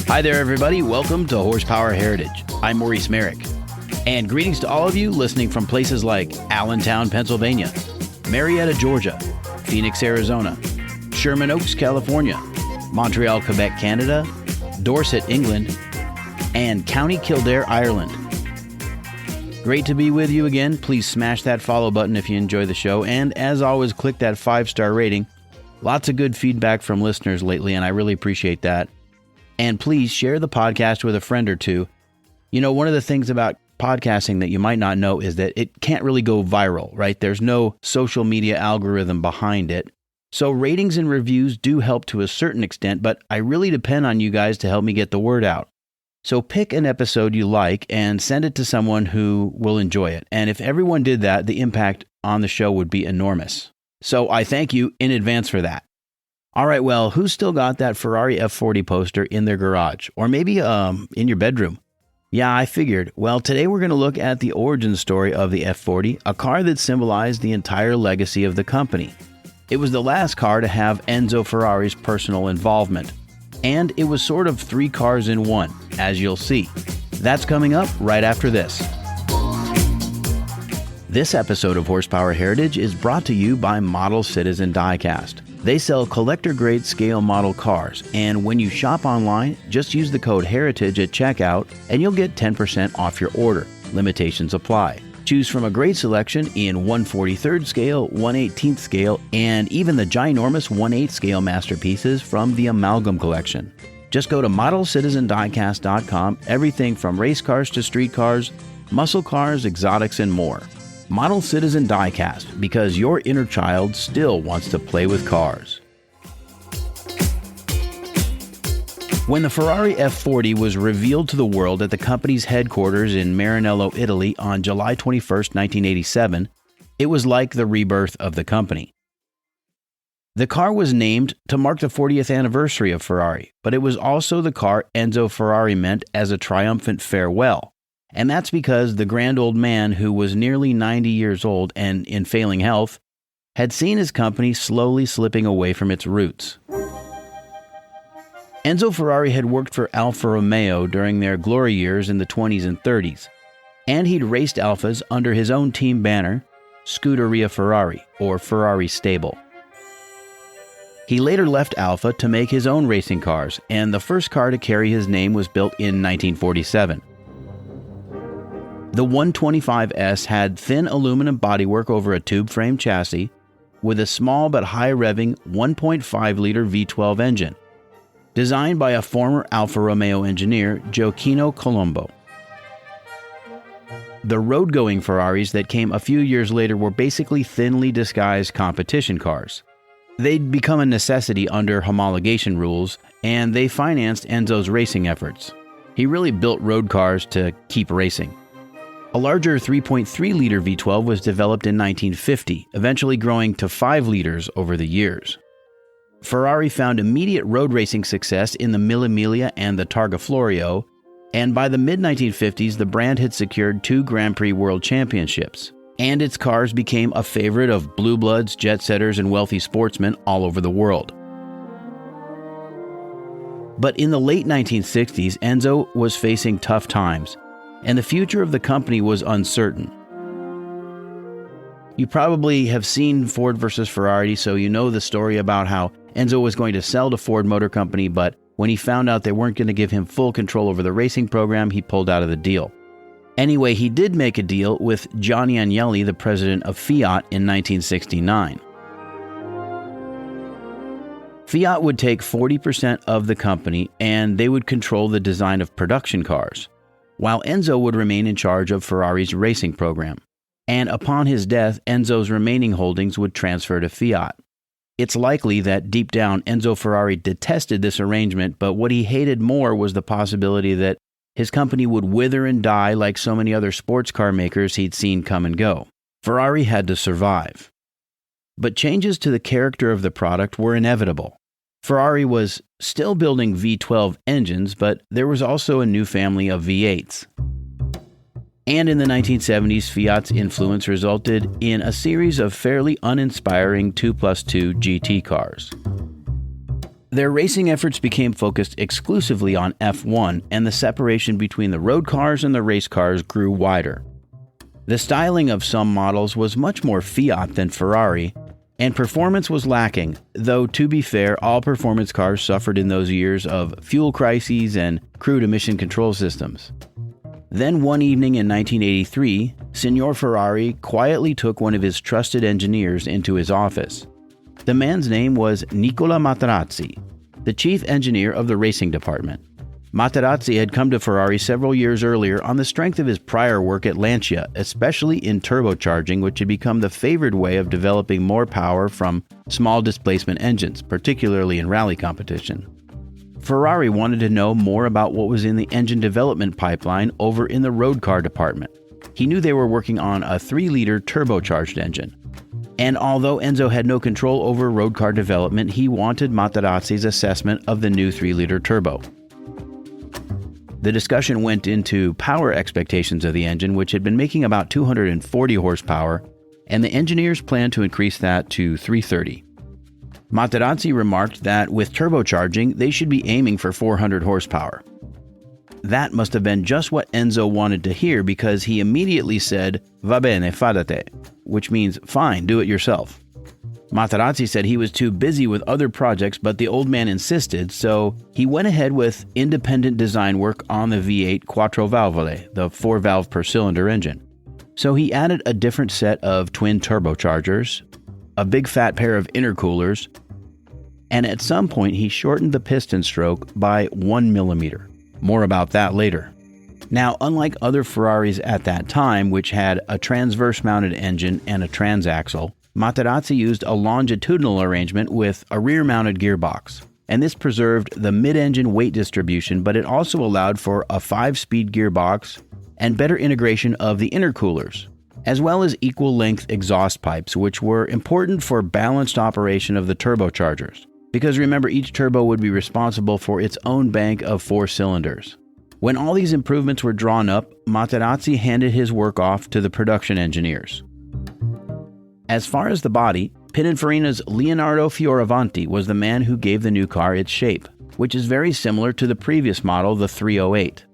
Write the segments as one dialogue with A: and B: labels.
A: Hi there, everybody. Welcome to Horsepower Heritage. I'm Maurice Merrick. And greetings to all of you listening from places like Allentown, Pennsylvania, Marietta, Georgia, Phoenix, Arizona, Sherman Oaks, California, Montreal, Quebec, Canada, Dorset, England, and County Kildare, Ireland. Great to be with you again. Please smash that follow button if you enjoy the show. And as always, click that 5-star rating. Lots of good feedback from listeners lately, and I really appreciate that. And please share the podcast with a friend or two. You know, one of the things about podcasting that you might not know is that it can't really go viral, right? There's no social media algorithm behind it. So ratings and reviews do help to a certain extent, but I really depend on you guys to help me get the word out. So pick an episode you like and send it to someone who will enjoy it. And if everyone did that, the impact on the show would be enormous. So I thank you in advance for that. All right, well, who's still got that Ferrari F40 poster in their garage? Or maybe in your bedroom? Yeah, I figured. Well, today we're going to look at the origin story of the F40, a car that symbolized the entire legacy of the company. It was the last car to have Enzo Ferrari's personal involvement. And it was sort of 3 cars in one, as you'll see. That's coming up right after this. This episode of Horsepower Heritage is brought to you by Model Citizen Diecast. They sell collector-grade scale model cars, and when you shop online, just use the code HERITAGE at checkout, and you'll get 10% off your order. Limitations apply. Choose from a great selection in 1/43rd scale, 1/18th scale, and even the ginormous 1/8 scale masterpieces from the Amalgam Collection. Just go to ModelCitizenDiecast.com, everything from race cars to street cars, muscle cars, exotics, and more. Model Citizen Diecast, because your inner child still wants to play with cars. When the Ferrari F40 was revealed to the world at the company's headquarters in Maranello, Italy on July 21, 1987, it was like the rebirth of the company. The car was named to mark the 40th anniversary of Ferrari, but it was also the car Enzo Ferrari meant as a triumphant farewell. And that's because the grand old man, who was nearly 90 years old and in failing health, had seen his company slowly slipping away from its roots. Enzo Ferrari had worked for Alfa Romeo during their glory years in the 20s and 30s, and he'd raced Alfas under his own team banner, Scuderia Ferrari, or Ferrari Stable. He later left Alfa to make his own racing cars, and the first car to carry his name was built in 1947. The 125S had thin aluminum bodywork over a tube-frame chassis with a small but high-revving 1.5-liter V12 engine, designed by a former Alfa Romeo engineer, Gioacchino Colombo. The road-going Ferraris that came a few years later were basically thinly disguised competition cars. They'd become a necessity under homologation rules, and they financed Enzo's racing efforts. He really built road cars to keep racing. A larger 3.3-liter V12 was developed in 1950, eventually growing to 5 liters over the years. Ferrari found immediate road racing success in the Mille Miglia and the Targa Florio, and by the mid-1950s, the brand had secured 2 Grand Prix World Championships, and its cars became a favorite of blue bloods, jet setters, and wealthy sportsmen all over the world. But in the late 1960s, Enzo was facing tough times, and the future of the company was uncertain. You probably have seen Ford versus Ferrari, so you know the story about how Enzo was going to sell to Ford Motor Company, but when he found out they weren't going to give him full control over the racing program, he pulled out of the deal. Anyway, he did make a deal with Gianni Agnelli, the president of Fiat, in 1969. Fiat would take 40% of the company, and they would control the design of production cars, while Enzo would remain in charge of Ferrari's racing program. And upon his death, Enzo's remaining holdings would transfer to Fiat. It's likely that deep down, Enzo Ferrari detested this arrangement, but what he hated more was the possibility that his company would wither and die like so many other sports car makers he'd seen come and go. Ferrari had to survive. But changes to the character of the product were inevitable. Ferrari was still building V12 engines, but there was also a new family of V8s. And in the 1970s, Fiat's influence resulted in a series of fairly uninspiring 2+2 GT cars. Their racing efforts became focused exclusively on F1, and the separation between the road cars and the race cars grew wider. The styling of some models was much more Fiat than Ferrari, and performance was lacking, though to be fair, all performance cars suffered in those years of fuel crises and crude emission control systems. Then one evening in 1983, Signor Ferrari quietly took one of his trusted engineers into his office. The man's name was Nicola Materazzi, the chief engineer of the racing department. Materazzi had come to Ferrari several years earlier on the strength of his prior work at Lancia, especially in turbocharging, which had become the favored way of developing more power from small displacement engines, particularly in rally competition. Ferrari wanted to know more about what was in the engine development pipeline over in the road car department. He knew they were working on a 3-liter turbocharged engine. And although Enzo had no control over road car development, he wanted Materazzi's assessment of the new 3-liter turbo. The discussion went into power expectations of the engine, which had been making about 240 horsepower, and the engineers planned to increase that to 330. Materazzi remarked that with turbocharging, they should be aiming for 400 horsepower. That must have been just what Enzo wanted to hear, because he immediately said, "Va bene, fadate," which means, "Fine, do it yourself." Materazzi said he was too busy with other projects, but the old man insisted, so he went ahead with independent design work on the V8 Quattro Valvole, the 4-valve per cylinder engine. So he added a different set of twin turbochargers, a big fat pair of intercoolers, and at some point he shortened the piston stroke by 1 millimeter. More about that later. Now, unlike other Ferraris at that time, which had a transverse-mounted engine and a transaxle, Materazzi used a longitudinal arrangement with a rear-mounted gearbox, and this preserved the mid-engine weight distribution, but it also allowed for a 5-speed gearbox and better integration of the intercoolers, as well as equal-length exhaust pipes, which were important for balanced operation of the turbochargers. Because remember, each turbo would be responsible for its own bank of 4 cylinders. When all these improvements were drawn up, Materazzi handed his work off to the production engineers. As far as the body, Pininfarina's Leonardo Fioravanti was the man who gave the new car its shape, which is very similar to the previous model, the 308.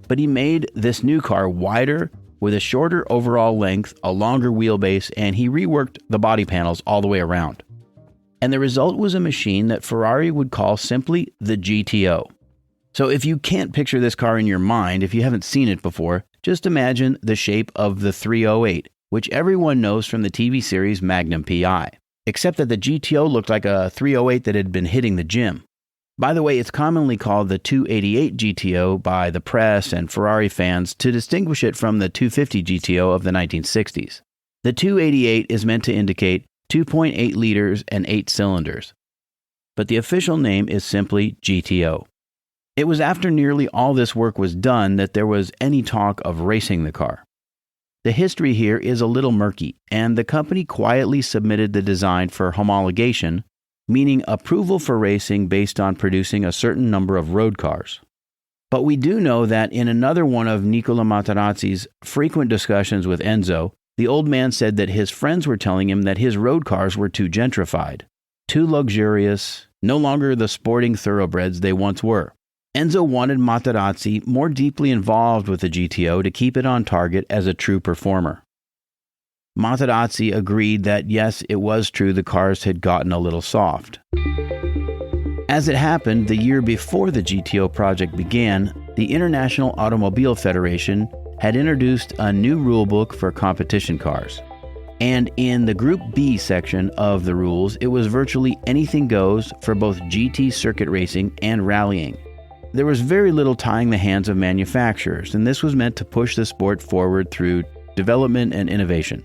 A: But he made this new car wider, with a shorter overall length, a longer wheelbase, and he reworked the body panels all the way around. And the result was a machine that Ferrari would call simply the GTO. So if you can't picture this car in your mind, if you haven't seen it before, just imagine the shape of the 308, which everyone knows from the TV series Magnum P.I., except that the GTO looked like a 308 that had been hitting the gym. By the way, it's commonly called the 288 GTO by the press and Ferrari fans to distinguish it from the 250 GTO of the 1960s. The 288 is meant to indicate 2.8 liters and 8 cylinders, but the official name is simply GTO. It was after nearly all this work was done that there was any talk of racing the car. The history here is a little murky, and the company quietly submitted the design for homologation, meaning approval for racing based on producing a certain number of road cars. But we do know that in another one of Nicola Materazzi's frequent discussions with Enzo, the old man said that his friends were telling him that his road cars were too gentrified, too luxurious, no longer the sporting thoroughbreds they once were. Enzo wanted Materazzi more deeply involved with the GTO to keep it on target as a true performer. Materazzi agreed that yes, it was true the cars had gotten a little soft. As it happened, the year before the GTO project began, the International Automobile Federation had introduced a new rulebook for competition cars. And in the Group B section of the rules, it was virtually anything goes for both GT circuit racing and rallying. There was very little tying the hands of manufacturers, and this was meant to push the sport forward through development and innovation.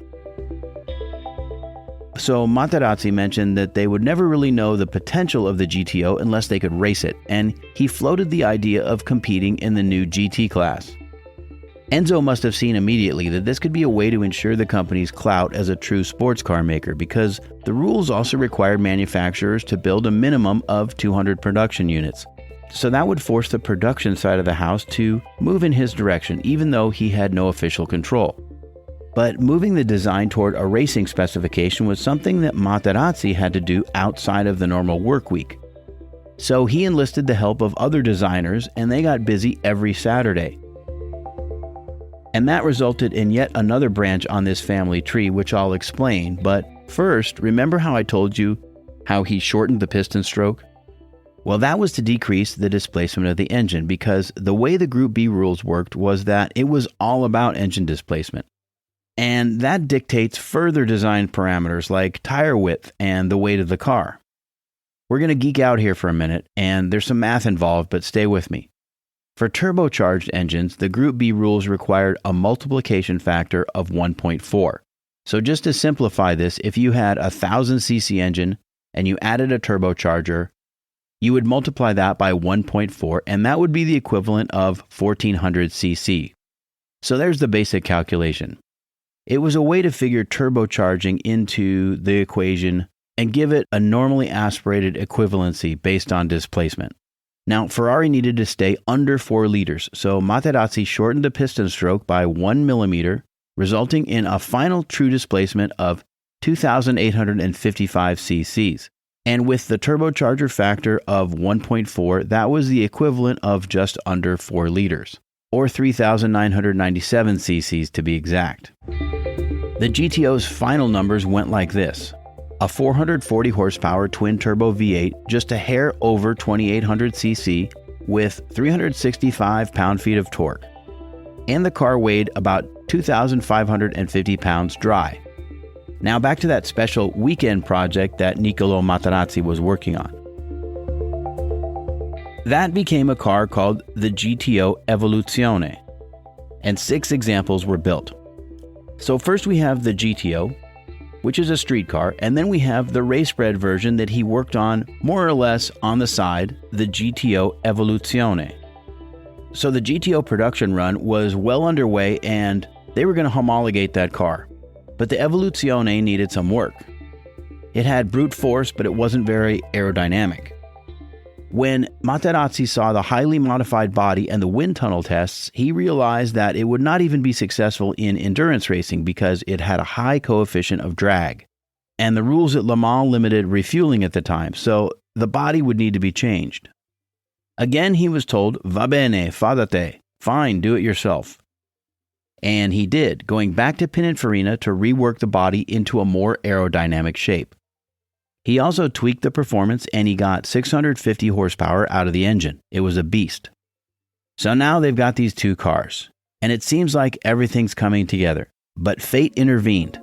A: So Materazzi mentioned that they would never really know the potential of the GTO unless they could race it, and he floated the idea of competing in the new GT class. Enzo must have seen immediately that this could be a way to ensure the company's clout as a true sports car maker, because the rules also required manufacturers to build a minimum of 200 production units. So that would force the production side of the house to move in his direction, even though he had no official control. But moving the design toward a racing specification was something that Materazzi had to do outside of the normal work week. So he enlisted the help of other designers, and they got busy every Saturday. And that resulted in yet another branch on this family tree, which I'll explain. But first, remember how I told you how he shortened the piston stroke? Well, that was to decrease the displacement of the engine, because the way the Group B rules worked was that it was all about engine displacement. And that dictates further design parameters like tire width and the weight of the car. We're going to geek out here for a minute, and there's some math involved, but stay with me. For turbocharged engines, the Group B rules required a multiplication factor of 1.4. So just to simplify this, if you had a 1000cc engine and you added a turbocharger, you would multiply that by 1.4, and that would be the equivalent of 1400cc. So there's the basic calculation. It was a way to figure turbocharging into the equation and give it a normally aspirated equivalency based on displacement. Now, Ferrari needed to stay under 4 liters, so Materazzi shortened the piston stroke by 1 millimeter, resulting in a final true displacement of 2,855 cc's. And with the turbocharger factor of 1.4, that was the equivalent of just under 4 liters, or 3,997 cc's to be exact. The GTO's final numbers went like this. A 440 horsepower twin-turbo V8, just a hair over 2,800 cc, with 365 pound-feet of torque. And the car weighed about 2,550 pounds dry. Now back to that special weekend project that Niccolò Materazzi was working on. That became a car called the GTO Evoluzione, and 6 examples were built. So first we have the GTO, which is a street car, and then we have the race-bred version that he worked on more or less on the side, the GTO Evoluzione. So the GTO production run was well underway, and they were going to homologate that car. But the Evoluzione needed some work. It had brute force, but it wasn't very aerodynamic. When Materazzi saw the highly modified body and the wind tunnel tests, he realized that it would not even be successful in endurance racing because it had a high coefficient of drag. And the rules at Le Mans limited refueling at the time, so the body would need to be changed. Again, he was told, va bene, fadate, fine, do it yourself. And he did, going back to Pininfarina to rework the body into a more aerodynamic shape. He also tweaked the performance, and he got 650 horsepower out of the engine. It was a beast. So now they've got these 2 cars, and it seems like everything's coming together. But fate intervened.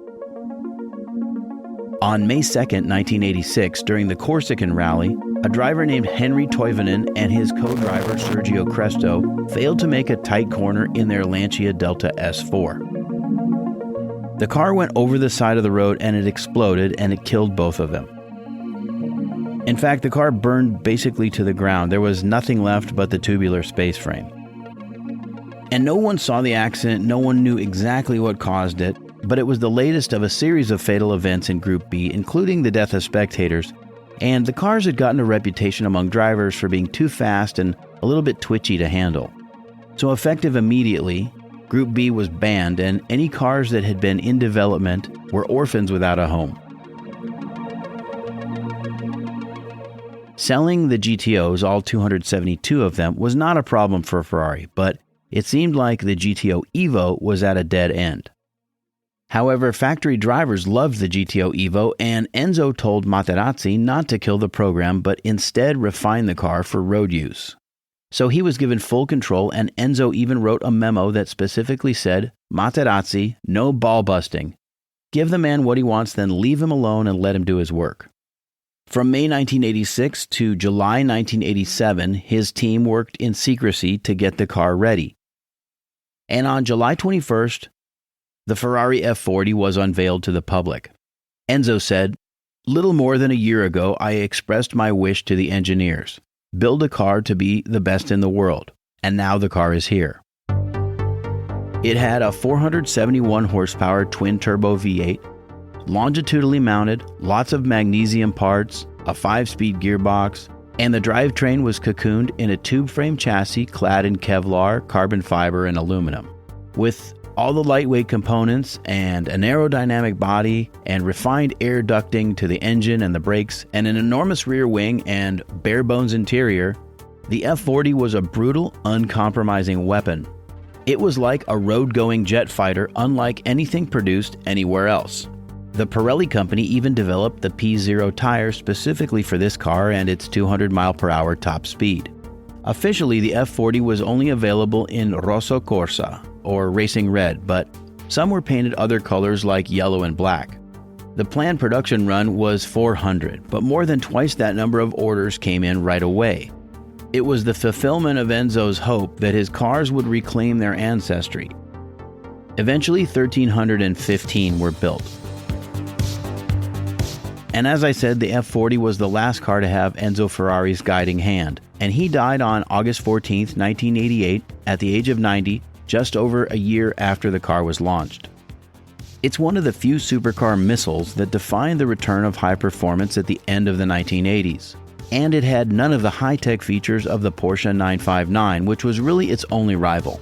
A: On May 2nd, 1986, during the Corsican Rally, a driver named Henri Toivonen and his co-driver Sergio Cresto failed to make a tight corner in their Lancia Delta S4. The car went over the side of the road, and it exploded, and it killed both of them. In fact, the car burned basically to the ground. There was nothing left but the tubular space frame. And no one saw the accident, no one knew exactly what caused it, but it was the latest of a series of fatal events in Group B, including the death of spectators, and the cars had gotten a reputation among drivers for being too fast and a little bit twitchy to handle. So effective immediately, Group B was banned, and any cars that had been in development were orphans without a home. Selling the GTOs, all 272 of them, was not a problem for Ferrari, but it seemed like the GTO Evo was at a dead end. However, factory drivers loved the GTO Evo, and Enzo told Materazzi not to kill the program, but instead refine the car for road use. So he was given full control, and Enzo even wrote a memo that specifically said, Materazzi, no ball busting. Give the man what he wants, then leave him alone and let him do his work. From May 1986 to July 1987, his team worked in secrecy to get the car ready. And on July 21st, the Ferrari F40 was unveiled to the public. Enzo said, "Little more than a year ago, I expressed my wish to the engineers. Build a car to be the best in the world. And now the car is here." It had a 471 horsepower twin-turbo V8, longitudinally mounted, lots of magnesium parts, a 5-speed gearbox, and the drivetrain was cocooned in a tube frame chassis clad in Kevlar, carbon fiber, and aluminum. With All the lightweight components and an aerodynamic body and refined air ducting to the engine and the brakes and an enormous rear wing and bare-bones interior, the F40 was a brutal, uncompromising weapon. It was like a road-going jet fighter unlike anything produced anywhere else. The Pirelli company even developed the P0 tire specifically for this car and its 200-mile-per-hour top speed. Officially, the F40 was only available in Rosso Corsa, or Racing Red, but some were painted other colors like yellow and black. The planned production run was 400, but more than twice that number of orders came in right away. It was the fulfillment of Enzo's hope that his cars would reclaim their ancestry. Eventually, 1,315 were built. And as I said, the F40 was the last car to have Enzo Ferrari's guiding hand, and he died on August 14, 1988, at the age of 90, just over a year after the car was launched. It's one of the few supercar missiles that defined the return of high performance at the end of the 1980s. And it had none of the high-tech features of the Porsche 959, which was really its only rival.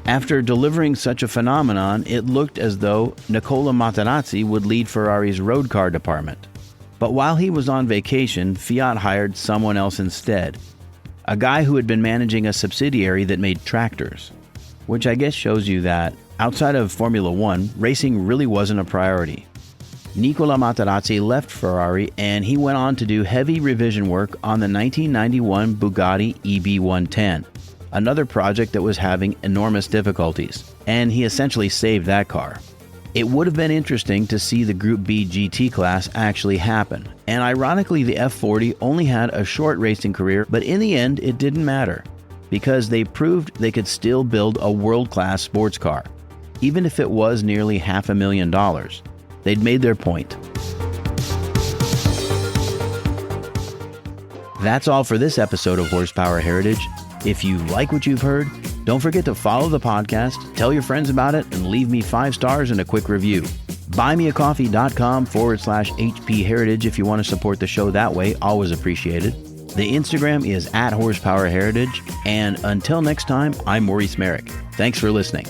A: After delivering such a phenomenon, it looked as though Nicola Materazzi would lead Ferrari's road car department. But while he was on vacation, Fiat hired someone else instead, a guy who had been managing a subsidiary that made tractors, which I guess shows you that, outside of Formula One, racing really wasn't a priority. Nicola Materazzi left Ferrari and he went on to do heavy revision work on the 1991 Bugatti EB110, another project that was having enormous difficulties, and he essentially saved that car. It would have been interesting to see the Group B GT class actually happen, and ironically the F40 only had a short racing career, but in the end it didn't matter, because they proved they could still build a world-class sports car, even if it was nearly $500,000. They'd made their point. That's all for this episode of Horsepower Heritage. If you like what you've heard, don't forget to follow the podcast, tell your friends about it, and leave me 5 stars and a quick review. buymeacoffee.com/HP Heritage if you want to support the show that way, always appreciated. The Instagram is @Horsepower Heritage, and until next time, I'm Maurice Merrick. Thanks for listening.